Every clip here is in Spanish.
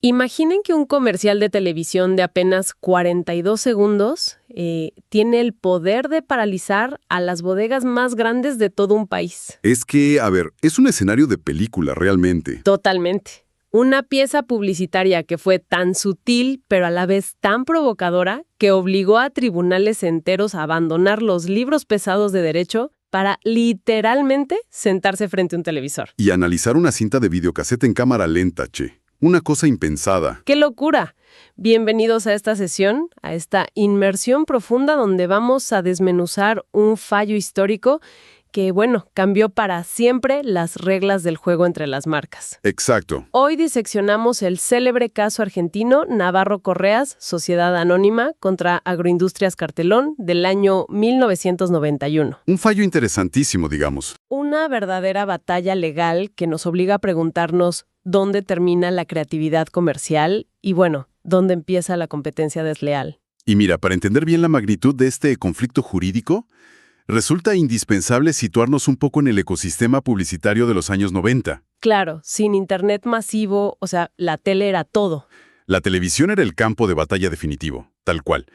Imaginen que un comercial de televisión de apenas 42 segundos tiene el poder de paralizar a las bodegas más grandes de todo un país. Es que, a ver, es un escenario de película realmente. Totalmente. Una pieza publicitaria que fue tan sutil, pero a la vez tan provocadora, que obligó a tribunales enteros a abandonar los libros pesados de derecho para literalmente sentarse frente a un televisor. Y analizar una cinta de videocassette en cámara lenta, che. Una cosa impensada. ¡Qué locura! Bienvenidos a esta sesión, a esta inmersión profunda donde vamos a desmenuzar un fallo histórico que, cambió para siempre las reglas del juego entre las marcas. Exacto. Hoy diseccionamos el célebre caso argentino Navarro Correas, Sociedad Anónima contra Agroindustrias Cartelón del año 1991. Un fallo interesantísimo, digamos. Una verdadera batalla legal que nos obliga a preguntarnos dónde termina la creatividad comercial y, dónde empieza la competencia desleal. Y mira, para entender bien la magnitud de este conflicto jurídico, resulta indispensable situarnos un poco en el ecosistema publicitario de los años 90. Claro, sin internet masivo, la tele era todo. La televisión era el campo de batalla definitivo, tal cual.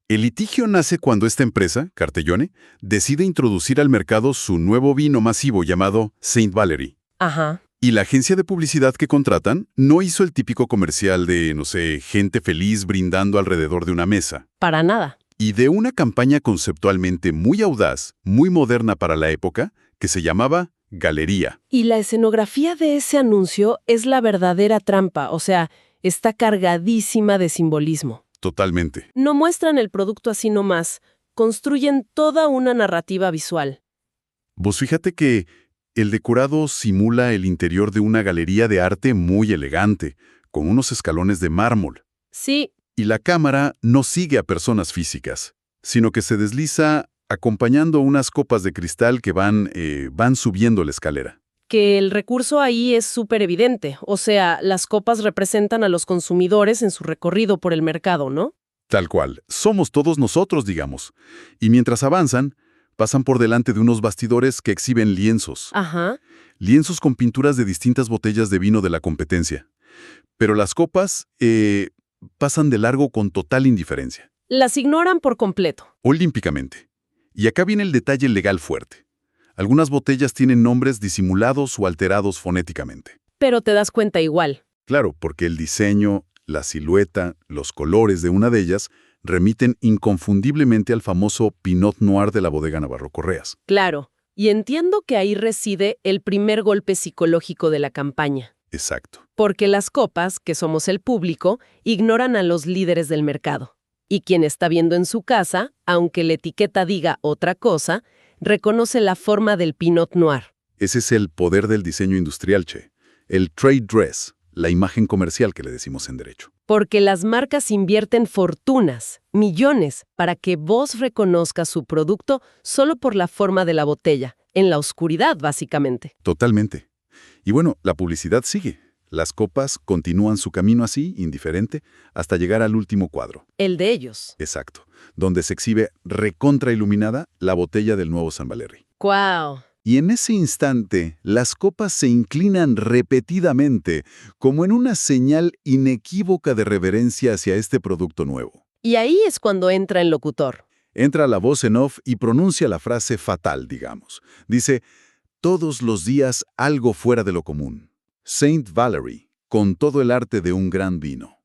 El litigio nace cuando esta empresa, Cartellone, decide introducir al mercado su nuevo vino masivo llamado St. Valery. Ajá. Y la agencia de publicidad que contratan no hizo el típico comercial de, gente feliz brindando alrededor de una mesa. Para nada. Y de una campaña conceptualmente muy audaz, muy moderna para la época, que se llamaba Galería. Y la escenografía de ese anuncio es la verdadera trampa, está cargadísima de simbolismo. Totalmente. No muestran el producto así nomás, construyen toda una narrativa visual. Vos fíjate que el decorado simula el interior de una galería de arte muy elegante, con unos escalones de mármol. Sí. Y la cámara no sigue a personas físicas, sino que se desliza acompañando unas copas de cristal que van subiendo la escalera. Que el recurso ahí es súper evidente, las copas representan a los consumidores en su recorrido por el mercado, ¿no? Tal cual, somos todos nosotros, digamos. Y mientras avanzan, pasan por delante de unos bastidores que exhiben lienzos. Ajá. Lienzos con pinturas de distintas botellas de vino de la competencia. Pero las copas pasan de largo con total indiferencia. Las ignoran por completo. Olímpicamente. Y acá viene el detalle legal fuerte. Algunas botellas tienen nombres disimulados o alterados fonéticamente. Pero te das cuenta igual. Claro, porque el diseño, la silueta, los colores de una de ellas remiten inconfundiblemente al famoso Pinot Noir de la bodega Navarro Correas. Claro, y entiendo que ahí reside el primer golpe psicológico de la campaña. Exacto. Porque las copas, que somos el público, ignoran a los líderes del mercado. Y quien está viendo en su casa, aunque la etiqueta diga otra cosa, reconoce la forma del Pinot Noir. Ese es el poder del diseño industrial, che. El trade dress, la imagen comercial que le decimos en derecho. Porque las marcas invierten fortunas, millones, para que vos reconozcas su producto solo por la forma de la botella, en la oscuridad, básicamente. Totalmente. Y la publicidad sigue. Las copas continúan su camino así, indiferente, hasta llegar al último cuadro. El de ellos. Exacto. Donde se exhibe recontrailuminada la botella del nuevo St. Valery. ¡Guau! Y en ese instante, las copas se inclinan repetidamente, como en una señal inequívoca de reverencia hacia este producto nuevo. Y ahí es cuando entra el locutor. Entra la voz en off y pronuncia la frase fatal, digamos. Dice, todos los días algo fuera de lo común. St. Valery, con todo el arte de un gran vino.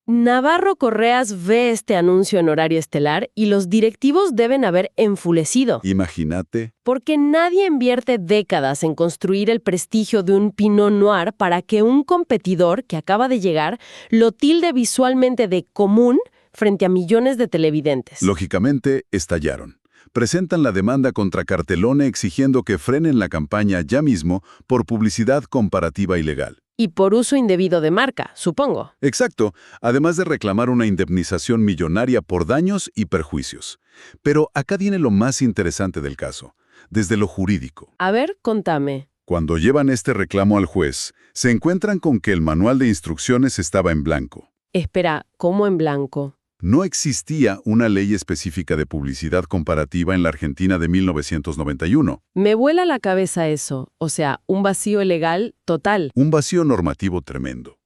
Navarro Correas ve este anuncio en horario estelar y los directivos deben haber enfurecido. Imagínate. Porque nadie invierte décadas en construir el prestigio de un Pinot Noir para que un competidor que acaba de llegar lo tilde visualmente de común frente a millones de televidentes. Lógicamente, estallaron. Presentan la demanda contra Cartelone exigiendo que frenen la campaña ya mismo por publicidad comparativa ilegal. Y por uso indebido de marca, supongo. Exacto, además de reclamar una indemnización millonaria por daños y perjuicios. Pero acá viene lo más interesante del caso, desde lo jurídico. A ver, contame. Cuando llevan este reclamo al juez, se encuentran con que el manual de instrucciones estaba en blanco. Espera, ¿cómo en blanco? No existía una ley específica de publicidad comparativa en la Argentina de 1991. Me vuela la cabeza eso, o sea, un vacío legal total. Un vacío normativo tremendo.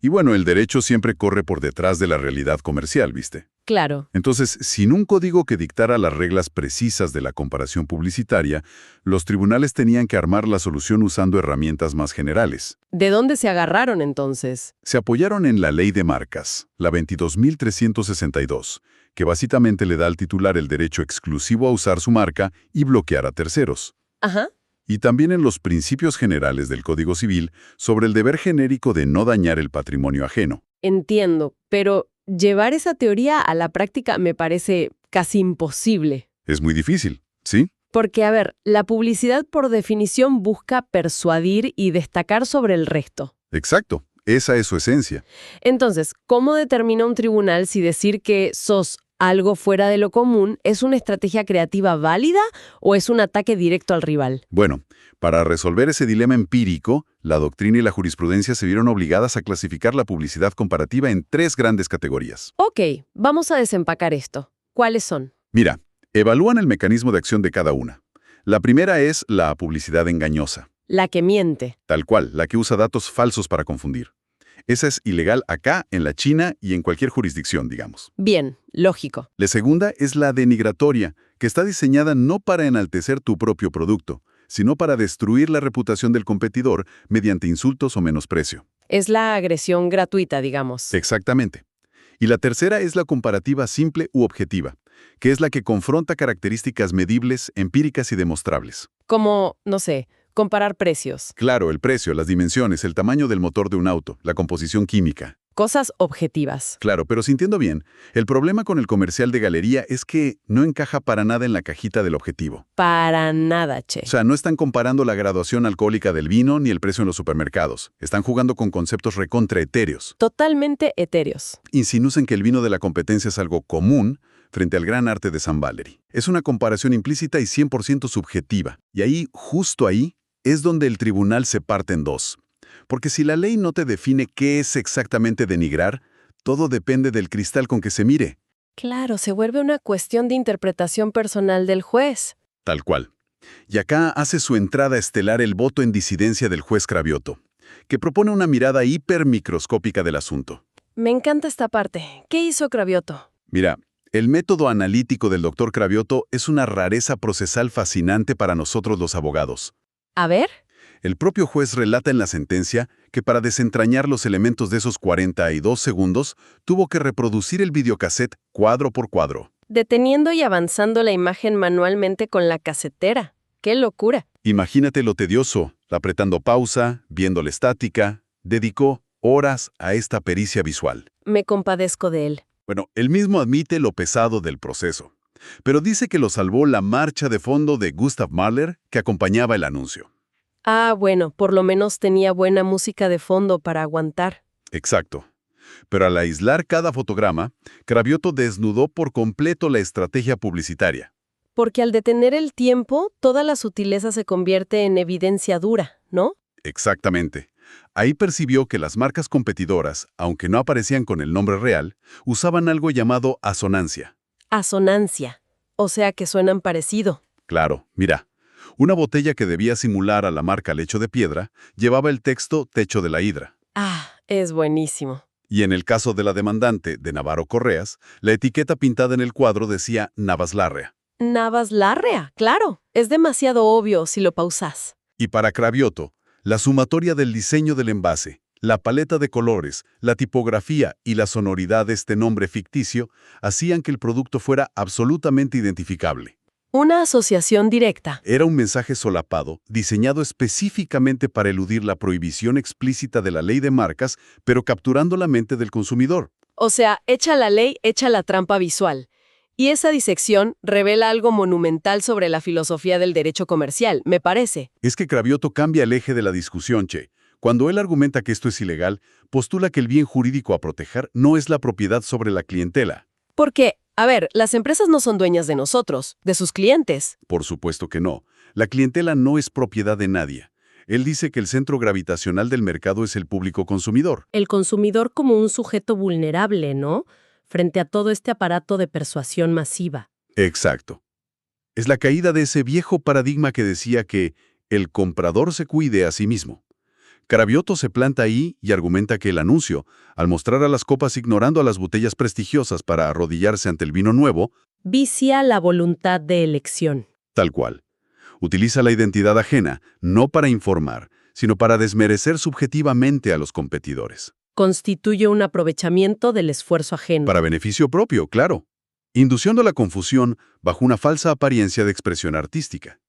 Y bueno, el derecho siempre corre por detrás de la realidad comercial, ¿viste? Claro. Entonces, sin un código que dictara las reglas precisas de la comparación publicitaria, los tribunales tenían que armar la solución usando herramientas más generales. ¿De dónde se agarraron entonces? Se apoyaron en la Ley de Marcas, la 22.362, que básicamente le da al titular el derecho exclusivo a usar su marca y bloquear a terceros. Ajá. Y también en los principios generales del Código Civil sobre el deber genérico de no dañar el patrimonio ajeno. Entiendo, pero llevar esa teoría a la práctica me parece casi imposible. Es muy difícil, ¿sí? Porque, a ver, la publicidad por definición busca persuadir y destacar sobre el resto. Exacto, esa es su esencia. Entonces, ¿cómo determina un tribunal si decir que sos algo fuera de lo común es una estrategia creativa válida o es un ataque directo al rival? Bueno, para resolver ese dilema empírico, la doctrina y la jurisprudencia se vieron obligadas a clasificar la publicidad comparativa en 3 grandes categorías. Ok, vamos a desempacar esto. ¿Cuáles son? Mira, evalúan el mecanismo de acción de cada una. La primera es la publicidad engañosa. La que miente. Tal cual, la que usa datos falsos para confundir. Esa es ilegal acá, en la China y en cualquier jurisdicción, digamos. Bien, lógico. La segunda es la denigratoria, que está diseñada no para enaltecer tu propio producto, sino para destruir la reputación del competidor mediante insultos o menosprecio. Es la agresión gratuita, digamos. Exactamente. Y la tercera es la comparativa simple u objetiva, que es la que confronta características medibles, empíricas y demostrables. Como, no sé, comparar precios. Claro, el precio, las dimensiones, el tamaño del motor de un auto, la composición química. Cosas objetivas. Claro, pero sintiendo bien, el problema con el comercial de galería es que no encaja para nada en la cajita del objetivo. Para nada, che. O sea, no están comparando la graduación alcohólica del vino ni el precio en los supermercados. Están jugando con conceptos recontra etéreos. Totalmente etéreos. Insinúan que el vino de la competencia es algo común frente al gran arte de St. Valery. Es una comparación implícita y 100% subjetiva. Y ahí, justo ahí, es donde el tribunal se parte en dos. Porque si la ley no te define qué es exactamente denigrar, todo depende del cristal con que se mire. Claro, se vuelve una cuestión de interpretación personal del juez. Tal cual. Y acá hace su entrada estelar el voto en disidencia del juez Cravioto, que propone una mirada hipermicroscópica del asunto. Me encanta esta parte. ¿Qué hizo Cravioto? Mira, el método analítico del doctor Cravioto es una rareza procesal fascinante para nosotros los abogados. A ver. El propio juez relata en la sentencia que para desentrañar los elementos de esos 42 segundos, tuvo que reproducir el videocassette cuadro por cuadro. Deteniendo y avanzando la imagen manualmente con la casetera. ¡Qué locura! Imagínate lo tedioso, apretando pausa, viendo la estática. Dedicó horas a esta pericia visual. Me compadezco de él. Bueno, él mismo admite lo pesado del proceso, pero dice que lo salvó la marcha de fondo de Gustav Mahler que acompañaba el anuncio. Ah, bueno, por lo menos tenía buena música de fondo para aguantar. Exacto. Pero al aislar cada fotograma, Cravioto desnudó por completo la estrategia publicitaria. Porque al detener el tiempo, toda la sutileza se convierte en evidencia dura, ¿no? Exactamente. Ahí percibió que las marcas competidoras, aunque no aparecían con el nombre real, usaban algo llamado asonancia. Asonancia. O sea que suenan parecido. Claro, mira. Una botella que debía simular a la marca Lecho de Piedra llevaba el texto Techo de la Hidra. Ah, es buenísimo. Y en el caso de la demandante, de Navarro Correas, la etiqueta pintada en el cuadro decía Navas Larrea. Navas Larrea, claro. Es demasiado obvio si lo pausas. Y para Cravioto, la sumatoria del diseño del envase, la paleta de colores, la tipografía y la sonoridad de este nombre ficticio hacían que el producto fuera absolutamente identificable. Una asociación directa. Era un mensaje solapado, diseñado específicamente para eludir la prohibición explícita de la ley de marcas, pero capturando la mente del consumidor. O sea, echa la ley, echa la trampa visual. Y esa disección revela algo monumental sobre la filosofía del derecho comercial, me parece. Es que Cravioto cambia el eje de la discusión, che. Cuando él argumenta que esto es ilegal, postula que el bien jurídico a proteger no es la propiedad sobre la clientela. Porque, a ver, las empresas no son dueñas de nosotros, de sus clientes. Por supuesto que no. La clientela no es propiedad de nadie. Él dice que el centro gravitacional del mercado es el público consumidor. El consumidor como un sujeto vulnerable, ¿no? frente a todo este aparato de persuasión masiva. Exacto. Es la caída de ese viejo paradigma que decía que el comprador se cuide a sí mismo. Cravioto se planta ahí y argumenta que el anuncio, al mostrar a las copas ignorando a las botellas prestigiosas para arrodillarse ante el vino nuevo, vicia la voluntad de elección. tal cual. Utiliza la identidad ajena no para informar, sino para desmerecer subjetivamente a los competidores. Constituye un aprovechamiento del esfuerzo ajeno. Para beneficio propio, claro. Induciendo la confusión bajo una falsa apariencia de expresión artística.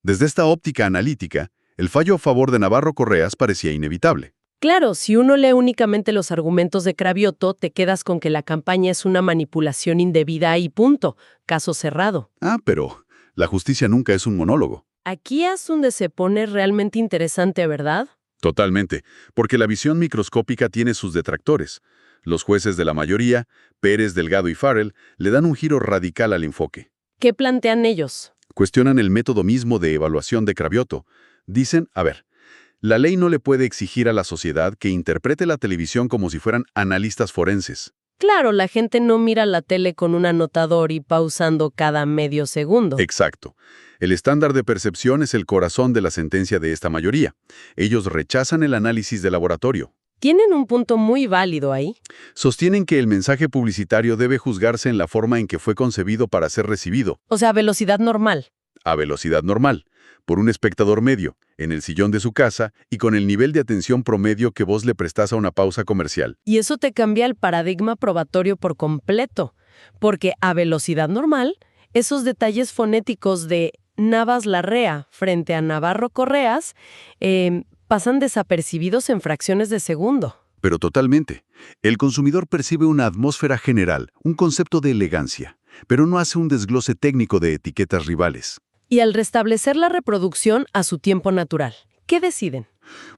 Desde esta óptica analítica, el fallo a favor de Navarro Correas parecía inevitable. Claro, si uno lee únicamente los argumentos de Cravioto, te quedas con que la campaña es una manipulación indebida y punto. Caso cerrado. Pero la justicia nunca es un monólogo. Aquí es donde se pone realmente interesante, ¿verdad? Totalmente, porque la visión microscópica tiene sus detractores. Los jueces de la mayoría, Pérez, Delgado y Farrell, le dan un giro radical al enfoque. ¿Qué plantean ellos? Cuestionan el método mismo de evaluación de Cravioto. Dicen, la ley no le puede exigir a la sociedad que interprete la televisión como si fueran analistas forenses. Claro, la gente no mira la tele con un anotador y pausando cada medio segundo. Exacto. El estándar de percepción es el corazón de la sentencia de esta mayoría. Ellos rechazan el análisis de laboratorio. Tienen un punto muy válido ahí. Sostienen que el mensaje publicitario debe juzgarse en la forma en que fue concebido para ser recibido. O sea, velocidad normal. A velocidad normal, por un espectador medio, en el sillón de su casa y con el nivel de atención promedio que vos le prestás a una pausa comercial. Y eso te cambia el paradigma probatorio por completo, porque a velocidad normal, esos detalles fonéticos de Navas Larrea frente a Navarro Correas pasan desapercibidos en fracciones de segundo. Pero totalmente. El consumidor percibe una atmósfera general, un concepto de elegancia, pero no hace un desglose técnico de etiquetas rivales. Y al restablecer la reproducción a su tiempo natural, ¿qué deciden?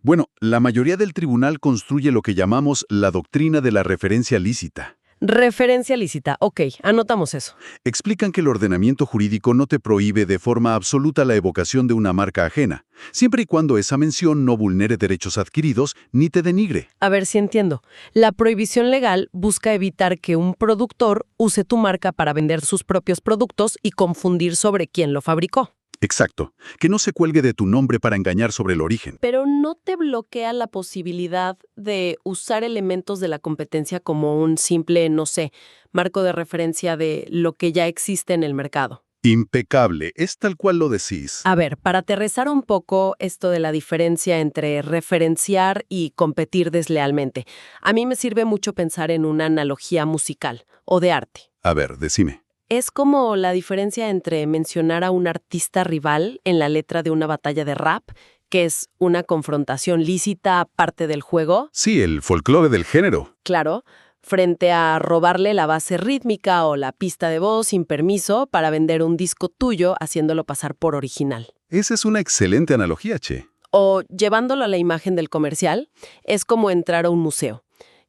Bueno, la mayoría del tribunal construye lo que llamamos la doctrina de la referencia lícita. Referencia lícita. Ok, anotamos eso. Explican que el ordenamiento jurídico no te prohíbe de forma absoluta la evocación de una marca ajena, siempre y cuando esa mención no vulnere derechos adquiridos ni te denigre. A ver si entiendo. La prohibición legal busca evitar que un productor use tu marca para vender sus propios productos y confundir sobre quién lo fabricó. Exacto, que no se cuelgue de tu nombre para engañar sobre el origen. Pero no te bloquea la posibilidad de usar elementos de la competencia como un simple, no sé, marco de referencia de lo que ya existe en el mercado. Impecable, es tal cual lo decís. A ver, para aterrizar un poco esto de la diferencia entre referenciar y competir deslealmente, a mí me sirve mucho pensar en una analogía musical o de arte. A ver, decime. Es como la diferencia entre mencionar a un artista rival en la letra de una batalla de rap, que es una confrontación lícita parte del juego. Sí, el folclore del género. Claro, frente a robarle la base rítmica o la pista de voz sin permiso para vender un disco tuyo haciéndolo pasar por original. Esa es una excelente analogía, che. O llevándolo a la imagen del comercial, es como entrar a un museo.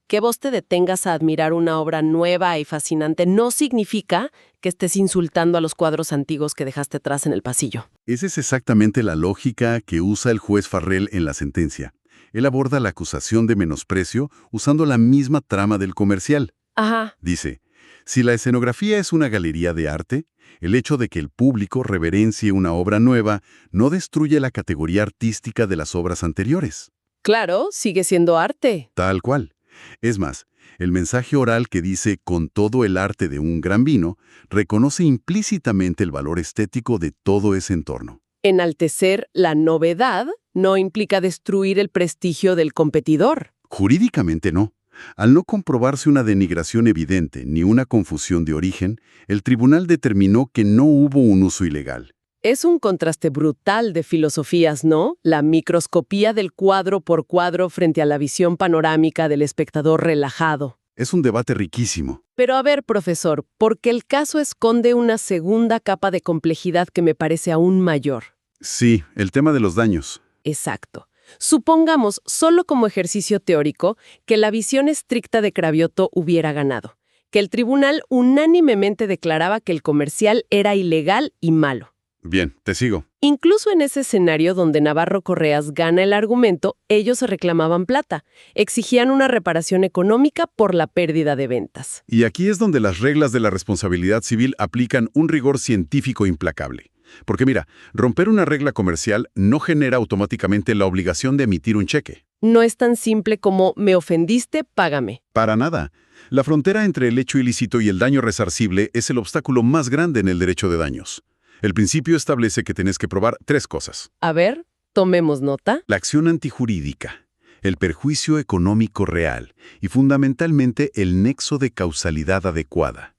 Que vos te detengas a admirar una obra nueva y fascinante no significa que estés insultando a los cuadros antiguos que dejaste atrás en el pasillo. Esa es exactamente la lógica que usa el juez Farrell en la sentencia. Él aborda la acusación de menosprecio usando la misma trama del comercial. Ajá. Dice, si la escenografía es una galería de arte, el hecho de que el público reverencie una obra nueva no destruye la categoría artística de las obras anteriores. Claro, sigue siendo arte. Tal cual. Es más, el mensaje oral que dice «con todo el arte de un gran vino» reconoce implícitamente el valor estético de todo ese entorno. Enaltecer la novedad no implica destruir el prestigio del competidor. Jurídicamente no. Al no comprobarse una denigración evidente ni una confusión de origen, el tribunal determinó que no hubo un uso ilegal. Es un contraste brutal de filosofías, ¿no? La microscopía del cuadro por cuadro frente a la visión panorámica del espectador relajado. Es un debate riquísimo. Pero a ver, profesor, porque el caso esconde una segunda capa de complejidad que me parece aún mayor. Sí, el tema de los daños. Exacto. Supongamos, solo como ejercicio teórico, que la visión estricta de Cravioto hubiera ganado, que el tribunal unánimemente declaraba que el comercial era ilegal y malo. Bien, te sigo. Incluso en ese escenario donde Navarro Correas gana el argumento, ellos se reclamaban plata, exigían una reparación económica por la pérdida de ventas. Y aquí es donde las reglas de la responsabilidad civil aplican un rigor científico implacable. Porque mira, romper una regla comercial no genera automáticamente la obligación de emitir un cheque. No es tan simple como me ofendiste, págame. Para nada. La frontera entre el hecho ilícito y el daño resarcible es el obstáculo más grande en el derecho de daños. El principio establece que tenés que probar 3 cosas. A ver, tomemos nota. La acción antijurídica, el perjuicio económico real y fundamentalmente el nexo de causalidad adecuada.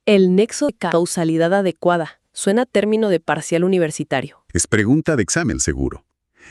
El nexo de causalidad adecuada. Suena a término de parcial universitario. Es pregunta de examen seguro.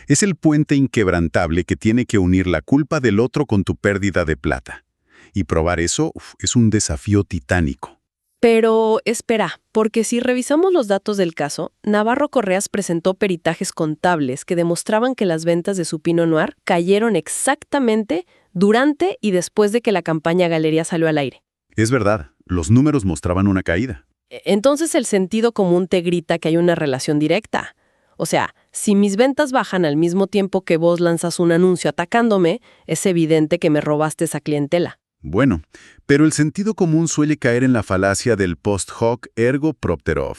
Es el puente inquebrantable que tiene que unir la culpa del otro con tu pérdida de plata. Y probar eso es un desafío titánico. Pero espera, porque si revisamos los datos del caso, Navarro Correas presentó peritajes contables que demostraban que las ventas de su Pinot Noir cayeron exactamente durante y después de que la campaña Galería salió al aire. Es verdad, los números mostraban una caída. Entonces el sentido común te grita que hay una relación directa. O sea, si mis ventas bajan al mismo tiempo que vos lanzas un anuncio atacándome, es evidente que me robaste esa clientela. Bueno, pero el sentido común suele caer en la falacia del post hoc ergo propter hoc.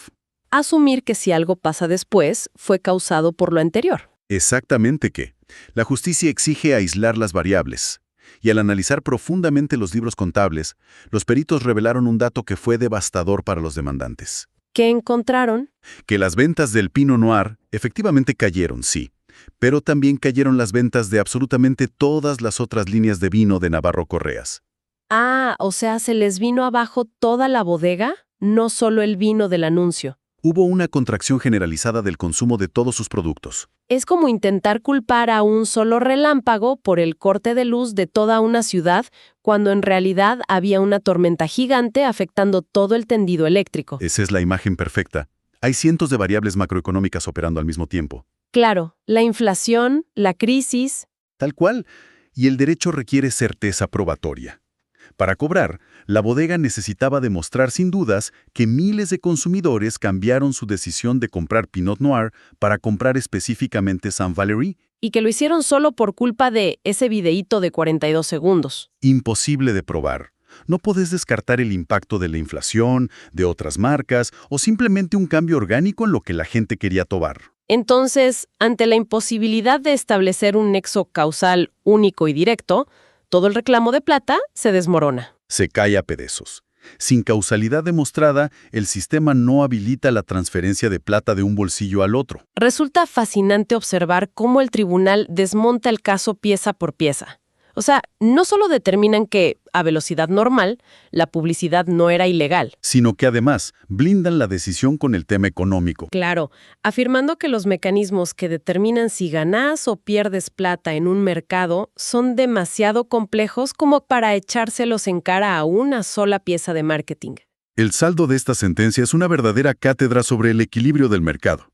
Asumir que si algo pasa después, fue causado por lo anterior. Exactamente que. La justicia exige aislar las variables. Y al analizar profundamente los libros contables, los peritos revelaron un dato que fue devastador para los demandantes. ¿Qué encontraron? Que las ventas del Pinot Noir efectivamente cayeron, sí. Pero también cayeron las ventas de absolutamente todas las otras líneas de vino de Navarro Correas. Ah, o sea, ¿se les vino abajo toda la bodega? No solo el vino del anuncio. Hubo una contracción generalizada del consumo de todos sus productos. Es como intentar culpar a un solo relámpago por el corte de luz de toda una ciudad, cuando en realidad había una tormenta gigante afectando todo el tendido eléctrico. Esa es la imagen perfecta. Hay cientos de variables macroeconómicas operando al mismo tiempo. Claro, la inflación, la crisis. Tal cual. Y el derecho requiere certeza probatoria. Para cobrar, la bodega necesitaba demostrar sin dudas que miles de consumidores cambiaron su decisión de comprar Pinot Noir para comprar específicamente St. Valery. Y que lo hicieron solo por culpa de ese videíto de 42 segundos. Imposible de probar. No podés descartar el impacto de la inflación, de otras marcas o simplemente un cambio orgánico en lo que la gente quería tomar. Entonces, ante la imposibilidad de establecer un nexo causal único y directo, todo el reclamo de plata se desmorona. Se cae a pedazos. Sin causalidad demostrada, el sistema no habilita la transferencia de plata de un bolsillo al otro. Resulta fascinante observar cómo el tribunal desmonta el caso pieza por pieza. O sea, no solo determinan que, a velocidad normal, la publicidad no era ilegal. Sino que además blindan la decisión con el tema económico. Claro, afirmando que los mecanismos que determinan si ganás o pierdes plata en un mercado son demasiado complejos como para echárselos en cara a una sola pieza de marketing. El saldo de esta sentencia es una verdadera cátedra sobre el equilibrio del mercado.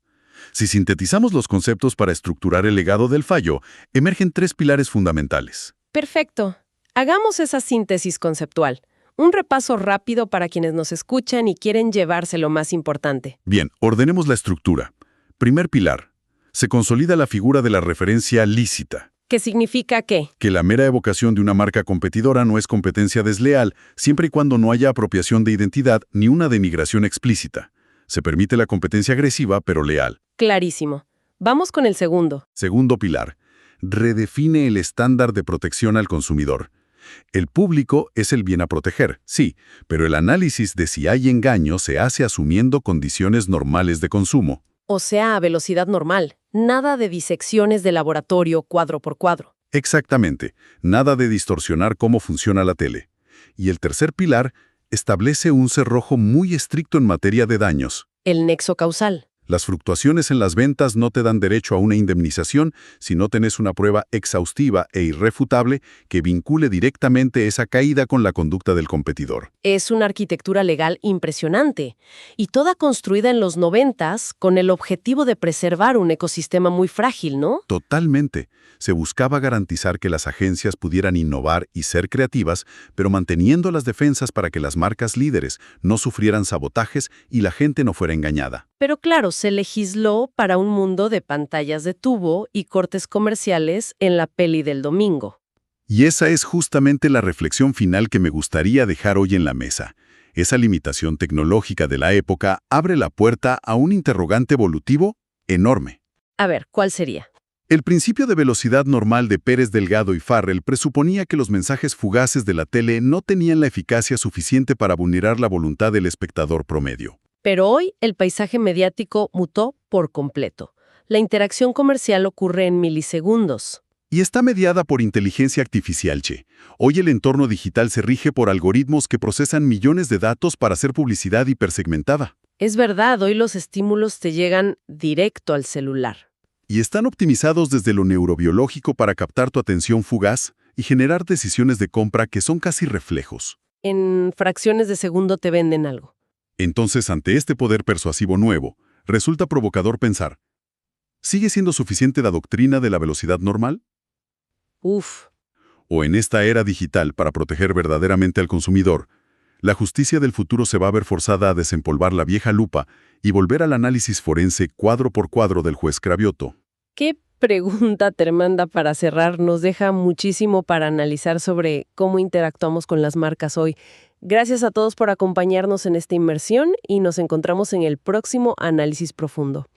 Si sintetizamos los conceptos para estructurar el legado del fallo, emergen 3 pilares fundamentales. Perfecto. Hagamos esa síntesis conceptual. Un repaso rápido para quienes nos escuchan y quieren llevarse lo más importante. Bien, ordenemos la estructura. Primer pilar. Se consolida la figura de la referencia lícita. ¿Qué significa qué? Que la mera evocación de una marca competidora no es competencia desleal, siempre y cuando no haya apropiación de identidad ni una denigración explícita. Se permite la competencia agresiva, pero leal. Clarísimo. Vamos con el segundo. Segundo pilar. Redefine el estándar de protección al consumidor. El público es el bien a proteger, sí, pero el análisis de si hay engaño se hace asumiendo condiciones normales de consumo. O sea, a velocidad normal. Nada de disecciones de laboratorio cuadro por cuadro. Exactamente. Nada de distorsionar cómo funciona la tele. Y el tercer pilar establece un cerrojo muy estricto en materia de daños. El nexo causal. Las fluctuaciones en las ventas no te dan derecho a una indemnización si no tenés una prueba exhaustiva e irrefutable que vincule directamente esa caída con la conducta del competidor. Es una arquitectura legal impresionante y toda construida en los 90s con el objetivo de preservar un ecosistema muy frágil, ¿no? Totalmente. Se buscaba garantizar que las agencias pudieran innovar y ser creativas, pero manteniendo las defensas para que las marcas líderes no sufrieran sabotajes y la gente no fuera engañada. Pero claro, se legisló para un mundo de pantallas de tubo y cortes comerciales en la peli del domingo. Y esa es justamente la reflexión final que me gustaría dejar hoy en la mesa. Esa limitación tecnológica de la época abre la puerta a un interrogante evolutivo enorme. A ver, ¿cuál sería? El principio de velocidad normal de Pérez Delgado y Farrell presuponía que los mensajes fugaces de la tele no tenían la eficacia suficiente para vulnerar la voluntad del espectador promedio. Pero hoy el paisaje mediático mutó por completo. La interacción comercial ocurre en milisegundos. Y está mediada por inteligencia artificial, che. Hoy el entorno digital se rige por algoritmos que procesan millones de datos para hacer publicidad hipersegmentada. Es verdad, hoy los estímulos te llegan directo al celular. Y están optimizados desde lo neurobiológico para captar tu atención fugaz y generar decisiones de compra que son casi reflejos. En fracciones de segundo te venden algo. Entonces, ante este poder persuasivo nuevo, resulta provocador pensar, ¿sigue siendo suficiente la doctrina de la velocidad normal? Uf, ¿O en esta era digital para proteger verdaderamente al consumidor, la justicia del futuro se va a ver forzada a desempolvar la vieja lupa y volver al análisis forense cuadro por cuadro del juez Cravioto? qué pregunta tremenda para cerrar. Nos deja muchísimo para analizar sobre cómo interactuamos con las marcas hoy. Gracias a todos por acompañarnos en esta inmersión y nos encontramos en el próximo Análisis Profundo.